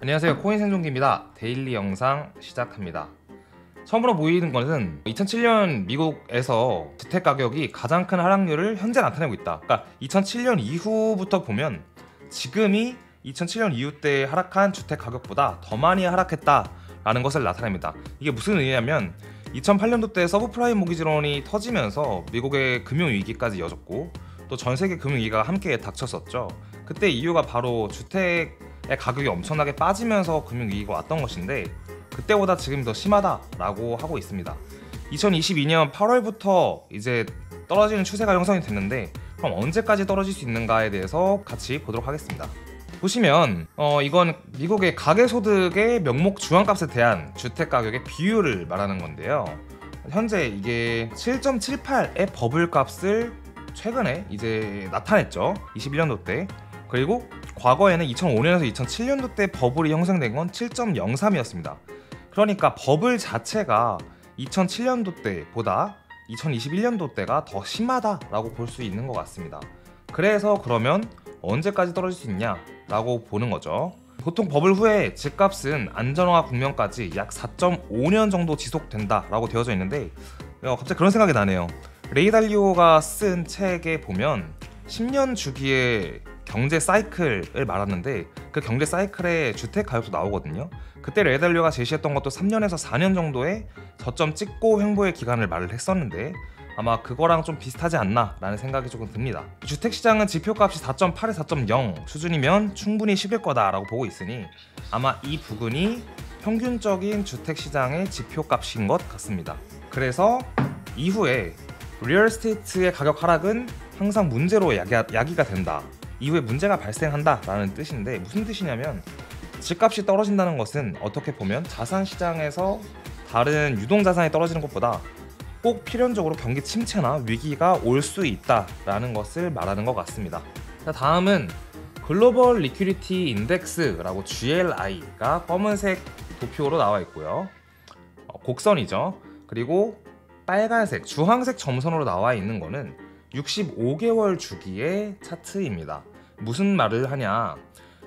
안녕하세요, 코인 생존기입니다. 데일리 영상 시작합니다. 처음으로 보이는 것은 2007년 미국에서 주택 가격이 가장 큰 하락률을 현재 나타내고 있다. 그러니까 2007년 이후부터 보면 지금이 2007년 이후 때 하락한 주택 가격보다 더 많이 하락했다라는 것을 나타냅니다. 이게 무슨 의미냐면 2008년도 때 서브프라임 모기지론이 터지면서 미국의 금융위기까지 이어졌고 또 전세계 금융위기가 함께 닥쳤었죠. 그때 이유가 바로 주택의 가격이 엄청나게 빠지면서 금융위기가 왔던 것인데 그때보다 지금이 더 심하다라고 하고 있습니다. 2022년 8월부터 이제 떨어지는 추세가 형성이 됐는데 그럼 언제까지 떨어질 수 있는가에 대해서 같이 보도록 하겠습니다. 보시면 이건 미국의 가계소득의 명목 중앙값에 대한 주택가격의 비율을 말하는 건데요. 현재 이게 7.78의 버블값을 최근에 이제 나타냈죠. 21년도 때. 그리고 과거에는 2005년에서 2007년도 때 버블이 형성된 건 7.03이었습니다. 그러니까 버블 자체가 2007년도 때보다 2021년도 때가 더 심하다라고 볼 수 있는 것 같습니다. 그래서 그러면 언제까지 떨어질 수 있냐라고 보는 거죠. 보통 버블 후에 집값은 안전화 국면까지 약 4.5년 정도 지속된다라고 되어져 있는데 갑자기 그런 생각이 나네요. 레이 달리오가 쓴 책에 보면 10년 주기의 경제 사이클을 말하는데 그 경제 사이클에 주택 가격도 나오거든요. 그때 레이 달리오가 제시했던 것도 3년에서 4년 정도의 저점 찍고 횡보의 기간을 말을 했었는데 아마 그거랑 좀 비슷하지 않나 라는 생각이 조금 듭니다. 주택시장은 지표값이 4.8에 4.0 수준이면 충분히 식을 거다라고 보고 있으니 아마 이 부근이 평균적인 주택시장의 지표값인 것 같습니다. 그래서 이후에 리얼스테이트의 가격 하락은 항상 문제로 야기가 된다. 이후에 문제가 발생한다라는 뜻인데 무슨 뜻이냐면 집값이 떨어진다는 것은 어떻게 보면 자산시장에서 다른 유동자산이 떨어지는 것보다 꼭 필연적으로 경기 침체나 위기가 올 수 있다라는 것을 말하는 것 같습니다. 자, 다음은 글로벌 리퀴디티 인덱스라고 GLI가 검은색 도표로 나와 있고요. 곡선이죠. 그리고 빨간색, 주황색 점선으로 나와 있는 거는 65개월 주기의 차트입니다. 무슨 말을 하냐?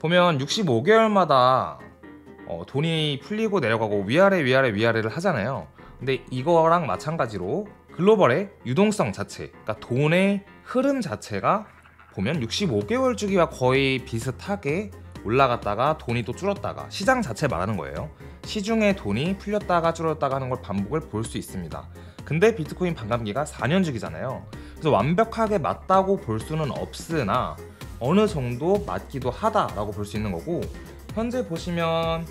보면 65개월마다 돈이 풀리고 내려가고 위아래를 하잖아요. 근데 이거랑 마찬가지로 글로벌의 유동성 자체, 그러니까 돈의 흐름 자체가 보면 65개월 주기와 거의 비슷하게 올라갔다가 돈이 또 줄었다가 시장 자체 말하는 거예요. 시중에 돈이 풀렸다가 줄었다가 하는 걸 반복을 볼 수 있습니다. 근데 비트코인 반감기가 4년 주기잖아요. 그래서 완벽하게 맞다고 볼 수는 없으나 어느 정도 맞기도 하다라고 볼 수 있는 거고 현재 보시면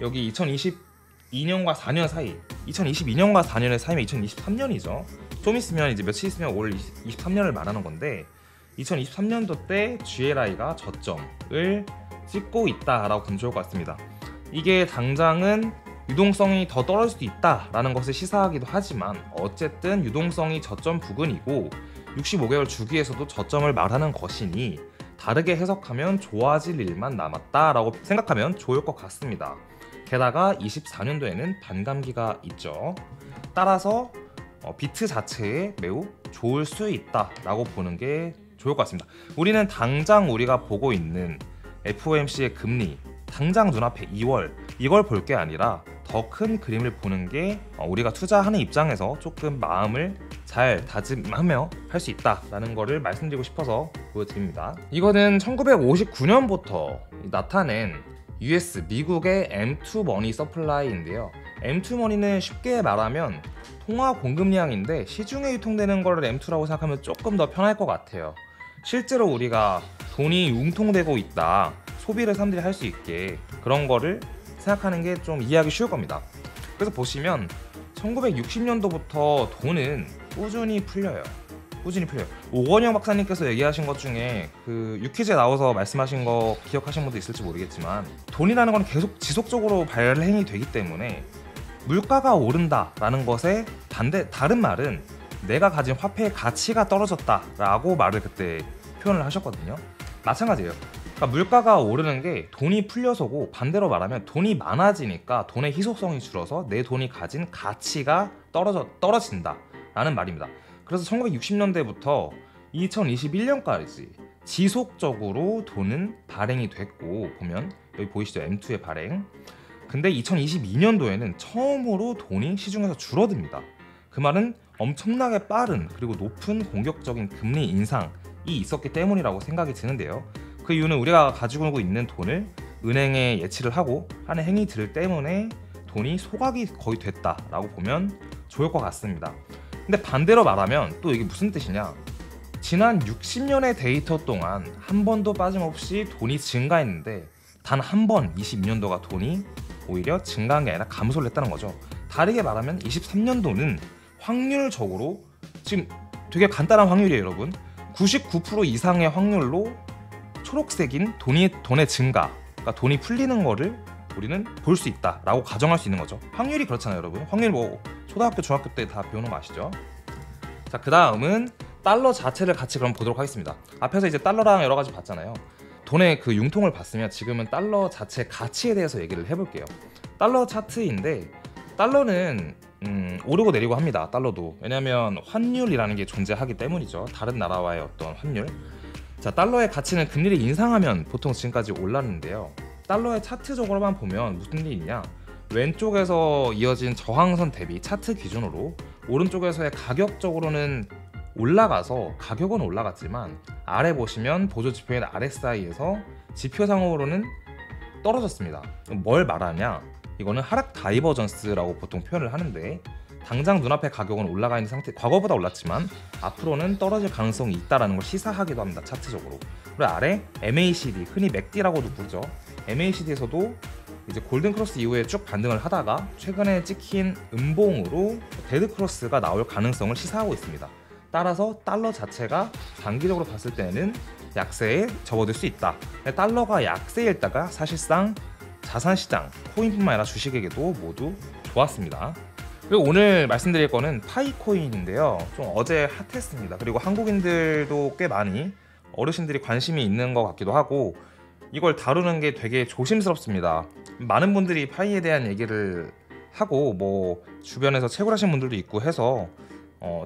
여기 2022년과 4년 사이 2022년과 4년의 사이면 2023년이죠. 좀 있으면 이제 며칠 있으면 올 23년을 말하는 건데 2023년도 때 GLI가 저점을 찍고 있다라고 보면 좋을 것 같습니다. 이게 당장은 유동성이 더 떨어질 수도 있다라는 것을 시사하기도 하지만 어쨌든 유동성이 저점 부근이고 65개월 주기에서도 저점을 말하는 것이니 다르게 해석하면 좋아질 일만 남았다라고 생각하면 좋을 것 같습니다. 게다가 24년도에는 반감기가 있죠. 따라서 비트 자체에 매우 좋을 수 있다라고 보는 게 좋을 것 같습니다. 우리는 당장 우리가 보고 있는 FOMC의 금리 당장 눈앞에 2월 이걸 볼 게 아니라 더 큰 그림을 보는 게 우리가 투자하는 입장에서 조금 마음을 잘 다짐하며 할 수 있다라는 거를 말씀드리고 싶어서 보여드립니다. 이거는 1959년부터 나타낸 US 미국의 M2 머니 서플라이인데요. M2 머니는 쉽게 말하면 통화 공급량인데 시중에 유통되는 거를 M2라고 생각하면 조금 더 편할 것 같아요. 실제로 우리가 돈이 융통되고 있다, 소비를 사람들이 할 수 있게 그런 거를 생각하는 게 좀 이해하기 쉬울 겁니다. 그래서 보시면 1960년도부터 돈은 꾸준히 풀려요. 오건영 박사님께서 얘기하신 것 중에 그 유퀴즈에 나와서 말씀하신 거 기억하시는 분도 있을지 모르겠지만 돈이라는 건 계속 지속적으로 발행이 되기 때문에 물가가 오른다라는 것에 다른 말은 내가 가진 화폐의 가치가 떨어졌다라고 말을 그때 표현을 하셨거든요. 마찬가지예요. 그러니까 물가가 오르는 게 돈이 풀려서고 반대로 말하면 돈이 많아지니까 돈의 희소성이 줄어서 내 돈이 가진 가치가 떨어진다라는 말입니다. 그래서 1960년대부터 2021년까지 지속적으로 돈은 발행이 됐고 보면 여기 보이시죠? M2의 발행. 근데 2022년도에는 처음으로 돈이 시중에서 줄어듭니다. 그 말은 엄청나게 빠른 그리고 높은 공격적인 금리 인상이 있었기 때문이라고 생각이 드는데요. 그 이유는 우리가 가지고 있는 돈을 은행에 예치를 하고 하는 행위들 때문에 돈이 소각이 거의 됐다라고 보면 좋을 것 같습니다. 근데 반대로 말하면 또 이게 무슨 뜻이냐? 지난 60년의 데이터 동안 한 번도 빠짐없이 돈이 증가했는데 단 한 번 22년도가 돈이 오히려 증가한 게 아니라 감소를 했다는 거죠. 다르게 말하면 23년도는 확률적으로 지금 되게 간단한 확률이에요, 여러분. 99% 이상의 확률로 초록색인 돈의 증가, 그러니까 돈이 풀리는 거를 우리는 볼 수 있다라고 가정할 수 있는 거죠. 확률이 그렇잖아요, 여러분. 확률 뭐 초등학교, 중학교 때 다 배우는 거 아시죠? 자, 그 다음은 달러 자체를 같이 그럼 보도록 하겠습니다. 앞에서 이제 달러랑 여러 가지 봤잖아요. 돈의 그 융통을 봤으면 지금은 달러 자체 가치에 대해서 얘기를 해볼게요. 달러 차트인데 달러는 오르고 내리고 합니다. 달러도. 왜냐하면 환율이라는 게 존재하기 때문이죠. 다른 나라와의 어떤 환율. 자, 달러의 가치는 금리를 인상하면 보통 지금까지 올랐는데요. 달러의 차트적으로만 보면 무슨 일이 있냐? 왼쪽에서 이어진 저항선 대비 차트 기준으로 오른쪽에서의 가격적으로는 올라가서 가격은 올라갔지만 아래 보시면 보조 지표인 RSI에서 지표상으로는 떨어졌습니다. 뭘 말하냐? 이거는 하락 다이버전스라고 보통 표현을 하는데 당장 눈앞에 가격은 올라가 있는 상태, 과거보다 올랐지만 앞으로는 떨어질 가능성이 있다는 걸 시사하기도 합니다. 차트적으로. 그리고 아래 MACD, 흔히 MACD라고도 부르죠. MACD에서도 이제 골든 크로스 이후에 쭉 반등을 하다가 최근에 찍힌 음봉으로 데드 크로스가 나올 가능성을 시사하고 있습니다. 따라서 달러 자체가 장기적으로 봤을 때는 약세에 접어들 수 있다. 달러가 약세일다가 사실상 자산시장, 코인뿐만 아니라 주식에게도 모두 좋았습니다. 그리고 오늘 말씀드릴 거는 파이코인인데요. 좀 어제 핫했습니다. 그리고 한국인들도 꽤 많이 어르신들이 관심이 있는 것 같기도 하고 이걸 다루는 게 되게 조심스럽습니다. 많은 분들이 파이에 대한 얘기를 하고 뭐 주변에서 채굴하신 분들도 있고 해서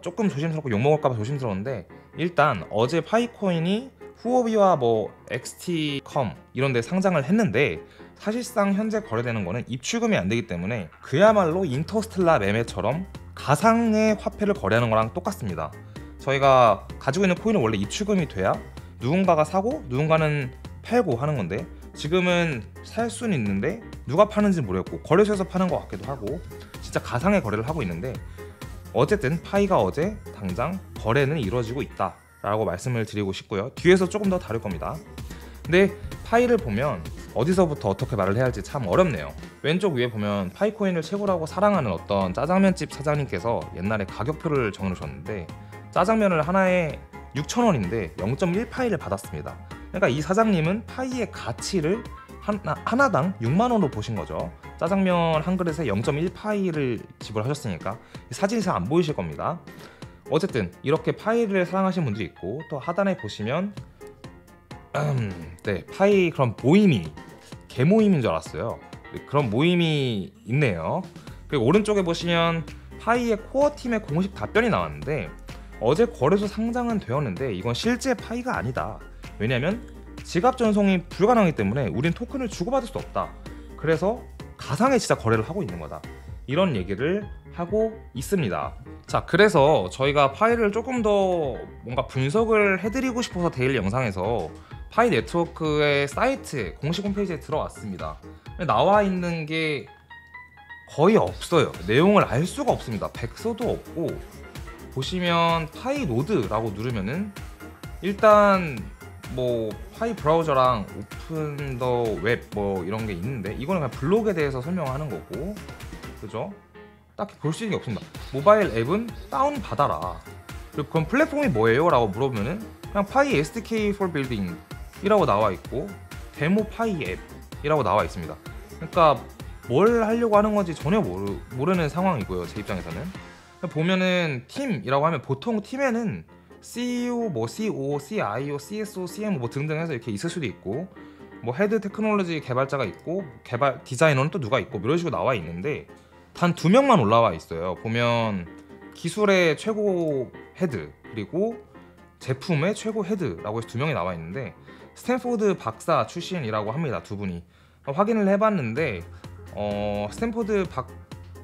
조금 조심스럽고 욕먹을까봐 조심스러운데 일단 어제 파이코인이 후오비와 뭐 XT컴 이런 데 상장을 했는데 사실상 현재 거래되는 거는 입출금이 안 되기 때문에 그야말로 인터스텔라 매매처럼 가상의 화폐를 거래하는 거랑 똑같습니다. 저희가 가지고 있는 코인은 원래 입출금이 돼야 누군가가 사고 누군가는 팔고 하는 건데 지금은 살 수는 있는데 누가 파는지 모르겠고 거래소에서 파는 것 같기도 하고 진짜 가상의 거래를 하고 있는데 어쨌든 파이가 어제 당장 거래는 이루어지고 있다 라고 말씀을 드리고 싶고요. 뒤에서 조금 더 다룰 겁니다. 근데 파이를 보면 어디서부터 어떻게 말을 해야 할지 참 어렵네요. 왼쪽 위에 보면 파이코인을 최고라고 사랑하는 어떤 짜장면집 사장님께서 옛날에 가격표를 정해놓으셨는데 짜장면을 하나에 6,000원인데 0.1파이를 받았습니다. 그러니까 이 사장님은 파이의 가치를 하나당 6만원으로 보신 거죠. 짜장면 한 그릇에 0.1파이를 지불하셨으니까 사진이 잘 안 보이실 겁니다. 어쨌든 이렇게 파이를 사랑하시는 분들이 있고 또 하단에 보시면 네, 파이 그런 모임이 개모임인 줄 알았어요. 그런 모임이 있네요. 그리고 오른쪽에 보시면 파이의 코어 팀의 공식 답변이 나왔는데 어제 거래소 상장은 되었는데 이건 실제 파이가 아니다. 왜냐하면 지갑 전송이 불가능하기 때문에 우린 토큰을 주고받을 수 없다. 그래서 가상의 진짜 거래를 하고 있는 거다. 이런 얘기를 하고 있습니다. 자, 그래서 저희가 파이를 조금 더 뭔가 분석을 해드리고 싶어서 데일리 영상에서 파이 네트워크의 사이트 공식 홈페이지에 들어왔습니다. 나와 있는 게 거의 없어요. 내용을 알 수가 없습니다. 백서도 없고 보시면 파이 노드라고 누르면은 일단 뭐 파이 브라우저랑 오픈 더 웹 뭐 이런 게 있는데 이거는 그냥 블록에 대해서 설명하는 거고 그죠? 딱히 볼 수 있는 게 없습니다. 모바일 앱은 다운 받아라. 그리고 그럼 플랫폼이 뭐예요? 라고 물어보면은 그냥 파이 SDK for Building 이라고 나와 있고 데모 파이 앱이라고 나와 있습니다. 그러니까 뭘 하려고 하는 건지 전혀 모르는 상황이고요. 제 입장에서는 보면은 팀이라고 하면 보통 팀에는 CEO, 뭐 CO, CIO, CSO, CMO 뭐 등등 해서 이렇게 있을 수도 있고 뭐 헤드 테크놀로지 개발자가 있고 개발 디자이너는 또 누가 있고 이런 식으로 나와 있는데 단 2명만 올라와 있어요. 보면 기술의 최고 헤드 그리고 제품의 최고 헤드라고 해서 2명이 나와 있는데 스탠포드 박사 출신이라고 합니다. 두 분이. 확인을 해봤는데 스탠포드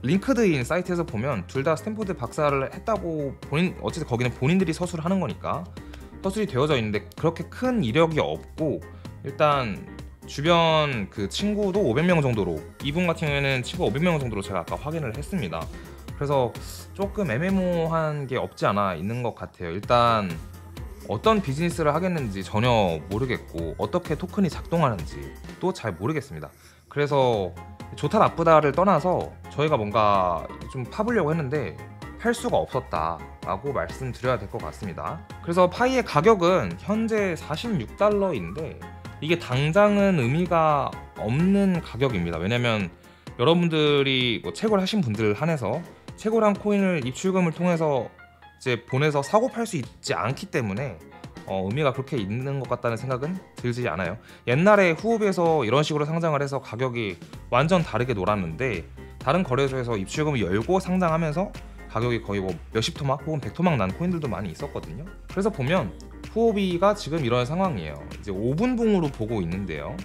링크드인 사이트에서 보면 둘 다 스탠포드 박사를 했다고 어쨌든 거기는 본인들이 서술을 하는 거니까 서술이 되어져 있는데 그렇게 큰 이력이 없고, 일단 주변 그 친구도 500명 정도로, 이분 같은 경우에는 친구 500명 정도로 제가 아까 확인을 했습니다. 그래서 조금 애매모호한 게 없지 않아 있는 것 같아요. 일단 어떤 비즈니스를 하겠는지 전혀 모르겠고 어떻게 토큰이 작동하는지도 잘 모르겠습니다. 그래서 좋다 나쁘다를 떠나서 저희가 뭔가 좀 파보려고 했는데 팔 수가 없었다 라고 말씀드려야 될 것 같습니다. 그래서 파이의 가격은 현재 46달러인데 이게 당장은 의미가 없는 가격입니다. 왜냐면 여러분들이 뭐 채굴 하신 분들 한해서 채굴한 코인을 입출금을 통해서 이제 보내서 사고 팔 수 있지 않기 때문에 의미가 그렇게 있는 것 같다는 생각은 들지 않아요. 옛날에 후업에서 이런 식으로 상장을 해서 가격이 완전 다르게 놀았는데 다른 거래소에서 입출금을 열고 상장하면서 가격이 거의 뭐 몇십 토막 혹은 100토막 난 코인들도 많이 있었거든요. 그래서 보면 후오비가 지금 이런 상황이에요. 이제 5분봉으로 보고 있는데요.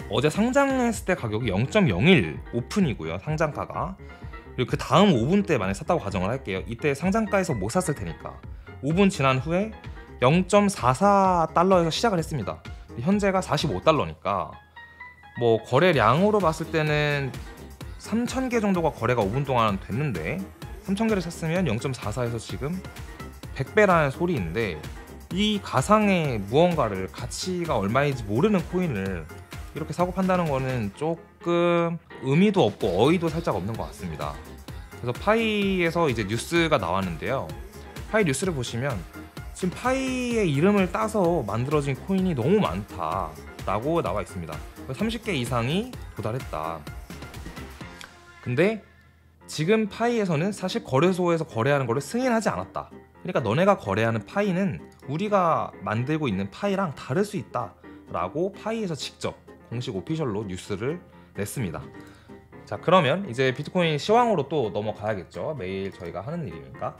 어제 상장했을 때 가격이 0.01 오픈이고요. 상장가가. 그리고 그 다음 5분 때 만약 샀다고 가정을 할게요. 이때 상장가에서 못 샀을 테니까 5분 지난 후에 0.44달러에서 시작을 했습니다. 현재가 45달러니까 뭐 거래량으로 봤을 때는 3,000개 정도가 거래가 5분 동안 됐는데 3,000개를 샀으면 0.44에서 지금 100배라는 소리인데, 이 가상의 무언가를 가치가 얼마인지 모르는 코인을 이렇게 사고 판다는 거는 조금 의미도 없고 어이도 살짝 없는 것 같습니다. 그래서 파이에서 이제 뉴스가 나왔는데요. 파이 뉴스를 보시면 지금 파이의 이름을 따서 만들어진 코인이 너무 많다라고 나와 있습니다. 30개 이상이 도달했다. 근데 지금 파이에서는 사실 거래소에서 거래하는 거를 승인하지 않았다. 그러니까 너네가 거래하는 파이는 우리가 만들고 있는 파이랑 다를 수 있다 라고 파이에서 직접 공식 오피셜로 뉴스를 냈습니다. 자, 그러면 이제 비트코인 시황으로 또 넘어가야겠죠. 매일 저희가 하는 일이니까.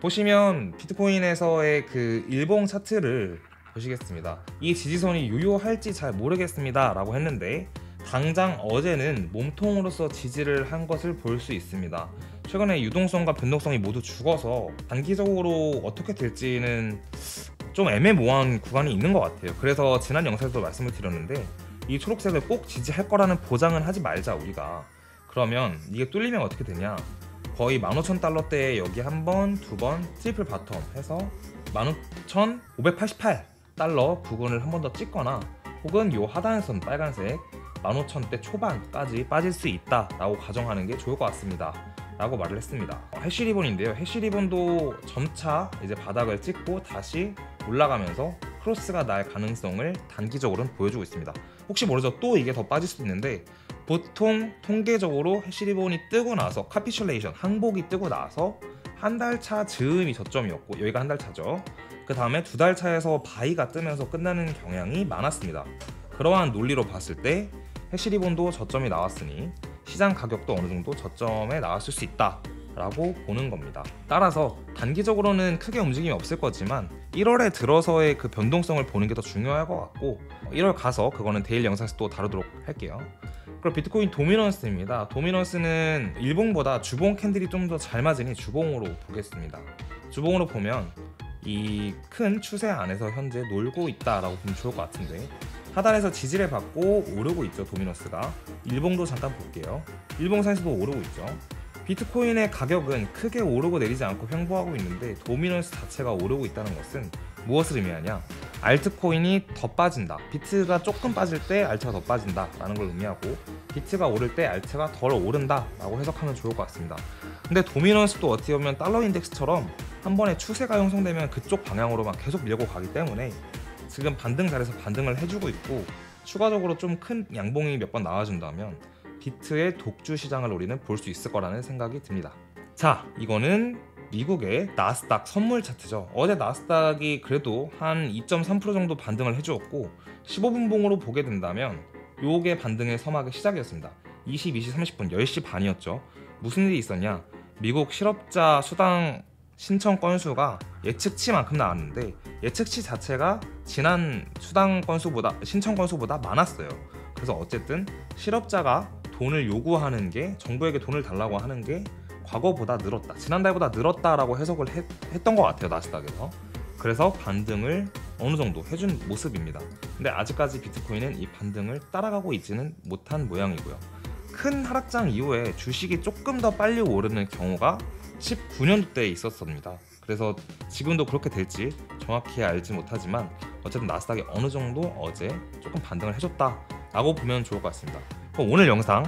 보시면 비트코인에서의 그 일봉 차트를 보시겠습니다. 이 지지선이 유효할지 잘 모르겠습니다 라고 했는데 당장 어제는 몸통으로서 지지를 한 것을 볼 수 있습니다. 최근에 유동성과 변동성이 모두 죽어서 단기적으로 어떻게 될지는 좀 애매모호한 구간이 있는 것 같아요. 그래서 지난 영상에서도 말씀을 드렸는데 이 초록색을 꼭 지지할 거라는 보장은 하지 말자 우리가. 그러면 이게 뚫리면 어떻게 되냐, 거의 15,000달러대에 여기 한 번, 두 번 트리플 바텀 해서 15,588달러 부근을 한 번 더 찍거나 혹은 요 하단선 빨간색 15,000대 초반까지 빠질 수 있다 라고 가정하는 게 좋을 것 같습니다 라고 말을 했습니다. 해시리본인데요. 해시리본도 점차 이제 바닥을 찍고 다시 올라가면서 크로스가 날 가능성을 단기적으로는 보여주고 있습니다. 혹시 모르죠, 또 이게 더 빠질 수도 있는데 보통 통계적으로 해시리본이 뜨고 나서 카피슐레이션, 항복이 뜨고 나서 한 달 차 즈음이 저점이었고 여기가 한 달 차죠. 그 다음에 두 달 차에서 바이가 뜨면서 끝나는 경향이 많았습니다. 그러한 논리로 봤을 때 해시리본도 저점이 나왔으니 시장 가격도 어느 정도 저점에 나왔을 수 있다 라고 보는 겁니다. 따라서 단기적으로는 크게 움직임이 없을 거지만 1월에 들어서의 그 변동성을 보는 게 더 중요할 것 같고 1월 가서 그거는 데일리 영상에서 또 다루도록 할게요. 그리고 비트코인 도미넌스입니다. 도미넌스는 일봉보다 주봉 캔들이 좀 더 잘 맞으니 주봉으로 보겠습니다. 주봉으로 보면 이 큰 추세 안에서 현재 놀고 있다라고 보면 좋을 것 같은데 하단에서 지지를 받고 오르고 있죠. 도미넌스가. 일봉도 잠깐 볼게요. 일봉선에서도 오르고 있죠. 비트코인의 가격은 크게 오르고 내리지 않고 횡보하고 있는데 도미넌스 자체가 오르고 있다는 것은 무엇을 의미하냐, 알트코인이 더 빠진다, 비트가 조금 빠질 때 알트가 더 빠진다 라는 걸 의미하고 비트가 오를 때 알트가 덜 오른다 라고 해석하면 좋을 것 같습니다. 근데 도미넌스도 어떻게 보면 달러 인덱스처럼 한 번에 추세가 형성되면 그쪽 방향으로만 계속 밀고 가기 때문에 지금 반등 자리에서 반등을 해주고 있고 추가적으로 좀 큰 양봉이 몇 번 나와준다면 비트의 독주 시장을 우리는 볼 수 있을 거라는 생각이 듭니다. 자, 이거는 미국의 나스닥 선물 차트죠. 어제 나스닥이 그래도 한 2.3% 정도 반등을 해주었고 15분봉으로 보게 된다면 요게 반등의 서막의 시작이었습니다. 22시 30분 10시 반이었죠. 무슨 일이 있었냐, 미국 실업자 수당 신청 건수가 예측치만큼 나왔는데 예측치 자체가 지난 수당 건수보다 신청 건수보다 많았어요. 그래서 어쨌든 실업자가 돈을 요구하는 게, 정부에게 돈을 달라고 하는 게 과거보다 늘었다, 지난달보다 늘었다라고 해석을 했던 것 같아요, 나스닥에서. 그래서 반등을 어느 정도 해준 모습입니다. 근데 아직까지 비트코인은 이 반등을 따라가고 있지는 못한 모양이고요. 큰 하락장 이후에 주식이 조금 더 빨리 오르는 경우가 19년도 때에 있었습니다. 그래서 지금도 그렇게 될지 정확히 알지 못하지만 어쨌든 나스닥이 어느 정도 어제 조금 반등을 해줬다라고 보면 좋을 것 같습니다. 그럼 오늘 영상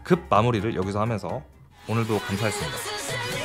급 마무리를 여기서 하면서 오늘도 감사했습니다.